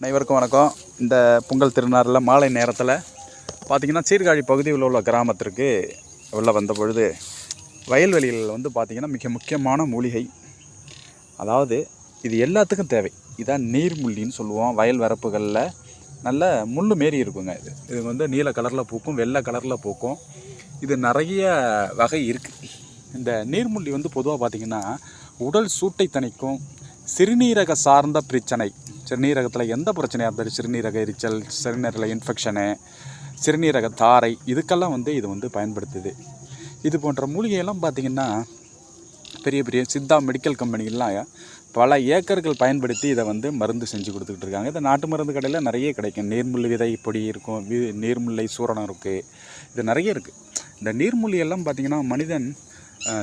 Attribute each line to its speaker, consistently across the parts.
Speaker 1: அனைவருக்கும் வணக்கம். இந்த பொங்கல் திருநாளில் மாலை நேரத்தில் பார்த்திங்கன்னா சீர்காழி பகுதியில் உள்ள கிராமத்திற்கு உள்ள வந்த பொழுது வயல்வெளிகளில் வந்து பார்த்திங்கன்னா மிக முக்கியமான மூலிகை, அதாவது இது எல்லாத்துக்கும் தேவை. இதான் நீர்முள்ளின்னு சொல்லுவோம். வயல் வரப்புகளில் நல்ல முள் மாரி இருக்குங்க. இது வந்து நீல கலரில் பூக்கும், வெள்ளை கலரில் பூக்கும். இது நிறைய வகை இருக்குது. இந்த நீர்முள்ளி வந்து பொதுவாக பார்த்திங்கன்னா உடல் சூட்டை தணிக்கும், சிறுநீரக சார்ந்த பிரச்சனை, சிறுநீரகத்தில் எந்த பிரச்சனையாக இருந்தாலும், சிறுநீரக எரிச்சல், சிறுநீரக இன்ஃபெக்ஷனு, சிறுநீரக தாரை, இதுக்கெல்லாம் வந்து இது வந்து பயன்படுத்துது. இது போன்ற மூலிகையெல்லாம் பார்த்திங்கன்னா பெரிய பெரிய சித்தா மெடிக்கல் கம்பெனிகள்லாம் பல ஏக்கர்கள் பயன்படுத்தி இதை வந்து மருந்து செஞ்சு கொடுத்துக்கிட்டு இருக்காங்க. இந்த நாட்டு மருந்து கடையில் நிறைய கிடைக்கும். நீர்முள்ளி விதை பொடி இருக்கும், நீர்முல்லை சூரணம் இருக்குது, இது நிறைய இருக்குது. இந்த நீர்முள்ளியெல்லாம் பார்த்திங்கன்னா மனிதன்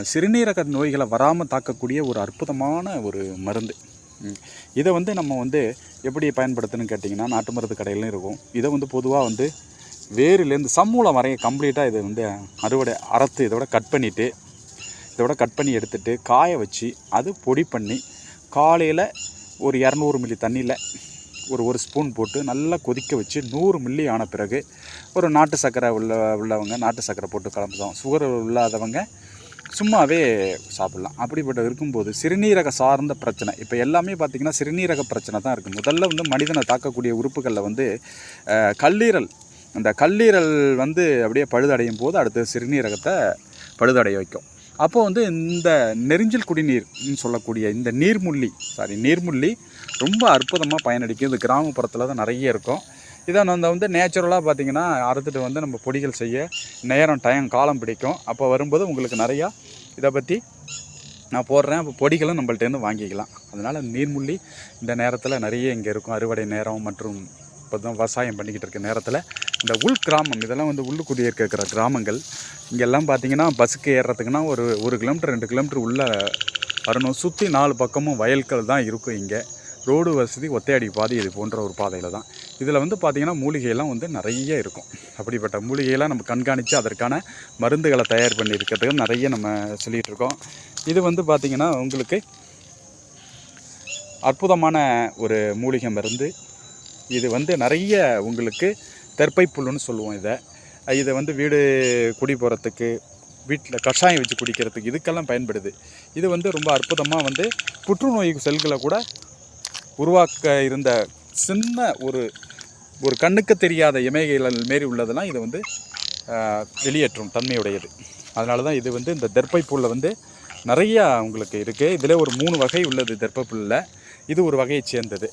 Speaker 1: சிறுநீரக நோய்களை வராமல் தாக்கக்கூடிய ஒரு அற்புதமான ஒரு மருந்து. இதை வந்து நம்ம வந்து எப்படி பயன்படுத்தணும்னு கேட்டிங்கன்னா நாட்டு மருந்து கடையிலும் இருக்கும். இதை வந்து பொதுவாக வந்து வேர்லேருந்து சம்மூலம் வரைய கம்ப்ளீட்டாக இதை வந்து அறுத்து இதோட கட் பண்ணி எடுத்துகிட்டு காய வச்சு அது பொடி பண்ணி காலையில் ஒரு 200 மில்லி தண்ணியில் ஒரு ஸ்பூன் போட்டு நல்லா கொதிக்க வச்சு 100 மில்லி ஆன பிறகு ஒரு நாட்டு சர்க்கரை உள்ளவங்க நாட்டு சர்க்கரை போட்டு கலந்துதான், சுகர் இல்லாதவங்க சும்மாவே சாப்பிட்லாம். அப்படிப்பட்ட இருக்கும்போது சிறுநீரக சார்ந்த பிரச்சனை, இப்போ எல்லாமே பார்த்திங்கன்னா சிறுநீரக பிரச்சனை தான் இருக்குது. முதல்ல வந்து மனிதனை தாக்கக்கூடிய உறுப்புகளில் வந்து கல்லீரல், அந்த கல்லீரல் வந்து அப்படியே பழுதடையும் போது அடுத்து சிறுநீரகத்தை பழுதடைய வைக்கும். அப்போது வந்து இந்த நெரிஞ்சல் குடிநீர்னு சொல்லக்கூடிய இந்த நீர்முள்ளி ரொம்ப அற்புதமாக பயனளிக்கும். இது கிராமப்புறத்தில் தான் நிறைய இருக்கும். இதை நம்ம வந்து நேச்சுரலாக பார்த்திங்கன்னா அறுத்துட்டு வந்து நம்ம பொடிகள் செய்ய காலம் பிடிக்கும். அப்போ வரும்போது உங்களுக்கு நிறையா இதை பற்றி நான் போடுறேன். அப்போ பொடிகளும் நம்மள்ட்டேருந்து வாங்கிக்கலாம். அதனால் நீர்முள்ளி இந்த நேரத்தில் நிறைய இங்கே இருக்கும். அறுவடை நேரம் மற்றும் இப்போ தான் விவசாயம் பண்ணிக்கிட்டு இருக்க நேரத்தில் இந்த கிராமம், இதெல்லாம் வந்து உள்ளுக்குடியே இருக்கிற கிராமங்கள், இங்கெல்லாம் பார்த்திங்கன்னா பஸ்ஸுக்கு ஏறுறதுக்குன்னா ஒரு 1 கிலோமீட்டர் 2 கிலோமீட்டர் உள்ளே வரணும். சுற்றி 4 பக்கமும் வயல்கள் தான் இருக்கும். இங்கே ரோடு வசதி ஒத்தையடி பாதை இது போன்ற ஒரு பாதையில் தான். இதில் வந்து பார்த்திங்கன்னா மூலிகையெல்லாம் வந்து நிறைய இருக்கும். அப்படிப்பட்ட மூலிகையெல்லாம் நம்ம கண்காணித்து அதற்கான மருந்துகளை தயார் பண்ணி இருக்கிறதுக்கு நிறைய நம்ம சொல்லிகிட்ருக்கோம். இது வந்து பார்த்திங்கன்னா உங்களுக்கு அற்புதமான ஒரு மூலிகை மருந்து. இது வந்து நிறைய உங்களுக்கு தெற்பை புல்லுன்னு சொல்லுவோம். இதை வந்து வீடு குடி போகிறதுக்கு, வீட்டில் கஷாயம் வச்சு குடிக்கிறதுக்கு, இதுக்கெல்லாம் பயன்படுது. இது வந்து ரொம்ப அற்புதமாக வந்து புற்றுநோய் செல்களை கூட உருவாக்க இருந்த சின்ன ஒரு கண்ணுக்கு தெரியாத இமைகள் மாரி உள்ளதெல்லாம் இது வந்து வெளியேற்றும் தன்மையுடையது. அதனால தான் இது வந்து இந்த தெற்பை புல்லில் வந்து நிறையா உங்களுக்கு இருக்குது. இதில் ஒரு 3 வகை உள்ளது. தெற்பை புல்லில் இது ஒரு வகையை சேர்ந்தது.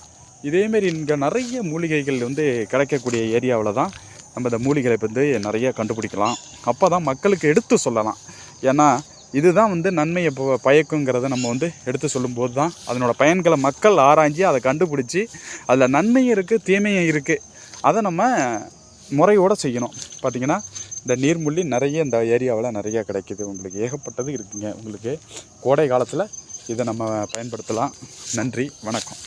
Speaker 1: இதேமாரி இங்கே நிறைய மூலிகைகள் வந்து கிடைக்கக்கூடிய ஏரியாவில் தான் நம்ம இந்த மூலிகைகளை வந்து நிறைய கண்டுபிடிக்கலாம். அப்போ தான் மக்களுக்கு எடுத்து சொல்லலாம். ஏன்னா இதுதான் வந்து நன்மையை பயக்குங்கிறத நம்ம வந்து எடுத்து சொல்லும்போது தான் அதனோட பயன்களை மக்கள் ஆராய்ஞ்சி அதை கண்டுபிடிச்சி அதில் நன்மையும் இருக்குது தீமையும் இருக்குது, அதை நம்ம முறையோடு செய்யணும். பார்த்திங்கன்னா இந்த நீர்முள்ளி நிறைய இந்த ஏரியாவில் நிறைய கிடைக்கிது. உங்களுக்கு ஏகப்பட்டது இருக்குங்க. உங்களுக்கு கோடை காலத்தில் இதை நம்ம பயன்படுத்தலாம். நன்றி, வணக்கம்.